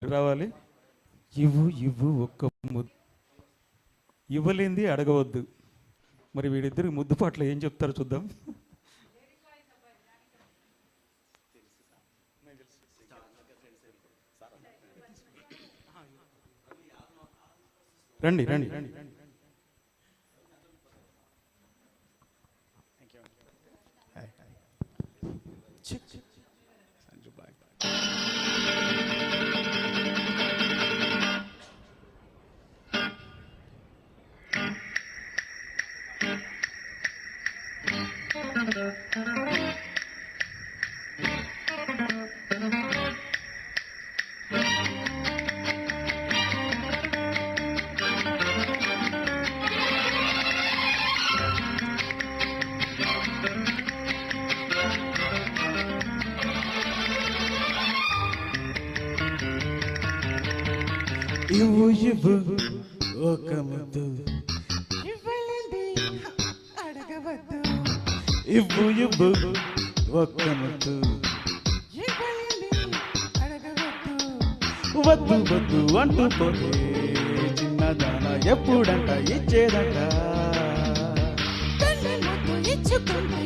రావాలి. ఇవ్వు ఇవ్వు ఒక్క ముద్దు. ఇవ్వలేంది అడగవద్దు. మరి వీడిద్దరికి ముద్దు పాటలు ఏం చెప్తారో చూద్దాం. రండి రండి రండి. ఇవ్వు ఇవ్వు ఒక ముద్దు, ఇవ్వలేంది అడగవద్దు. ఇవ్వు ఇవ్వు ఒక్క ముద్దు, ఇవ్వలేంది అడగవద్దు. వద్దు వద్దు అంటూ పోతే చిన్నదాన ఎప్పుడంట ఇచ్చేదంట. తల్లి ముద్దు ఇచ్చుకుంటే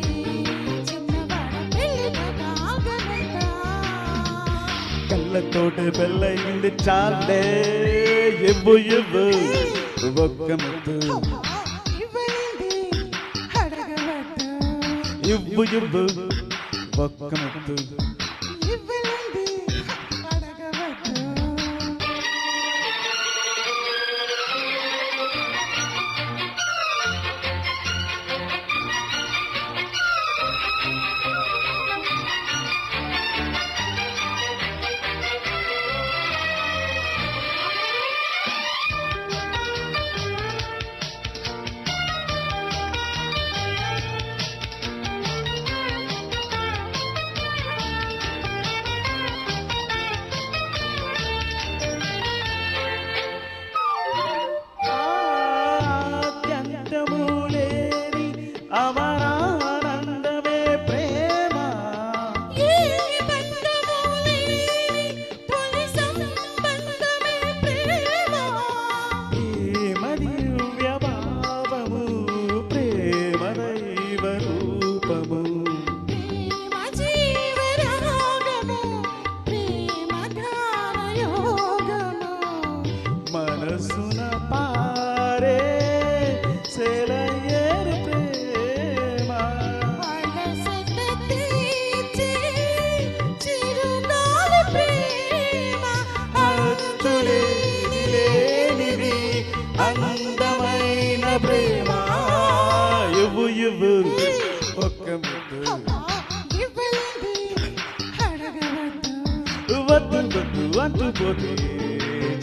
చిన్నవాడ పెళ్ళిదాకా ఆగనంట. కళ్ళతోటి పెళ్ళయింది చాలే. ఇవ్వు ఇవ్వు ఒక్క ముద్దు, ఇవ్వలేంది అడగవద్దు. ఇవ్వు ఇవ్వు ఒక్క ముద్దు. ఇవ్వలేంది అడగవద్దు. అత్యంతము లేని అమరానందమే ప్రేమ. ఏ బంధము లేని తొలి సంబంధమే ప్రేమ. ప్రేమ దివ్య భావము, ప్రేమ దైవ రూపము. ప్రేమ జీవరాగము, ప్రేమ ధ్యానయోగము. మనసున పారే సెలయేరు ప్రేమ. అలసట తీర్చే చిరుగాలి ప్రేమ. అచ్చులేని లేనిది అందమైన ప్రేమ. ఇవ్వు ఇవ్వు ఒక్క ముద్దు, ఇవ్వలేంది అడగవద్దు. వద్దు వద్దు అంటూ పోతే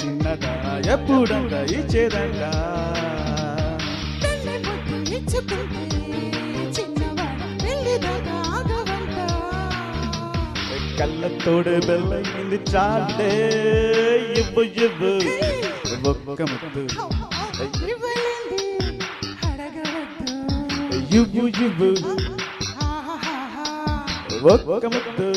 చిన్నదాన ఎప్పుడంట ఇచ్చేదంట. తల్లి ముద్దు ఇచ్చుకుంటే చిన్నవాడ పెళ్ళిదాకా ఆగవంట. కళ్ళతోడు బెల్లయింది చాలే. ఇవ్వు ఇవ్వు ఒక్క ముద్దు, ఇవ్వలేంది అడగవద్దు. ఇవ్వు ఇవ్వు ఆహాహా. ఒక్క ముద్దు.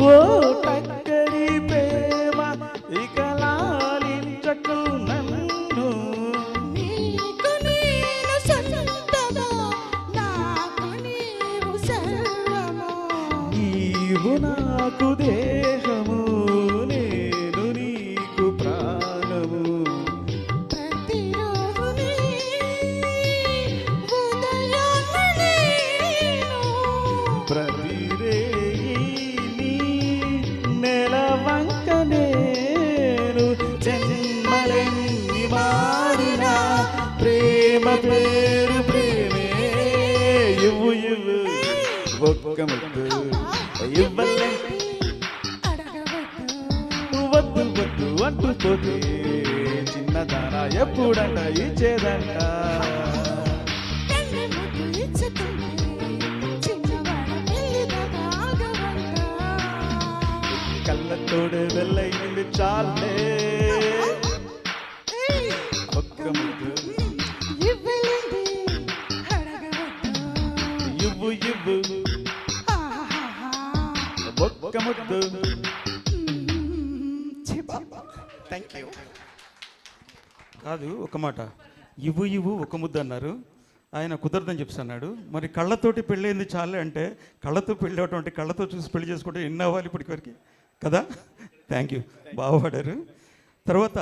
ఓ టక్కరి ప్రేమ ఇక లాలించకు నన్ను. నీకు నేను సొంతము, నాకు నీవు సర్వము. నీవు నాకు దేహము, నేను నీకు ప్రాణము. ప్రతిరోజు నీ ఉదయాన్నే నేను ప్రతిరేయి నీ నెలవంక నేను ఒక్క ముద్దు ఇవ్వలేంటి అడగవద్దు వద్దు వద్దు అంటూ పోతే చిన్నదానా ఎప్పుడంట ఇచ్చేదంట కన్నె ముద్దు ఇచ్చుకుంటే చిన్నవాడ పెళ్ళిదాకా ఆగవంట కళ్ళతోడు వెళ్ళయింది చాలే ఒక్క ముద్దు ఇవ్వలేంటి అడగవద్దు ఇవ్వు ఇవ్వు ఆహాహా. ఒక్క ముద్దు. Thank you. కాదు ఒక మాట, ఇవ్వు ఇవ్వు ఒక ముద్దు అన్నారు, ఆయన కుదరదని చెప్పి అన్నాడు. మరి కళ్ళతోటి పెళ్ళైంది చాలే అంటే కళ్ళతో పెళ్ళి అవటం అంటే కళ్ళతో చూసి పెళ్లి చేసుకుంటే ఎన్ని అవ్వాలి ఇప్పటికి వరకు కదా. థ్యాంక్ యూ, బాగా పాడారు. తర్వాత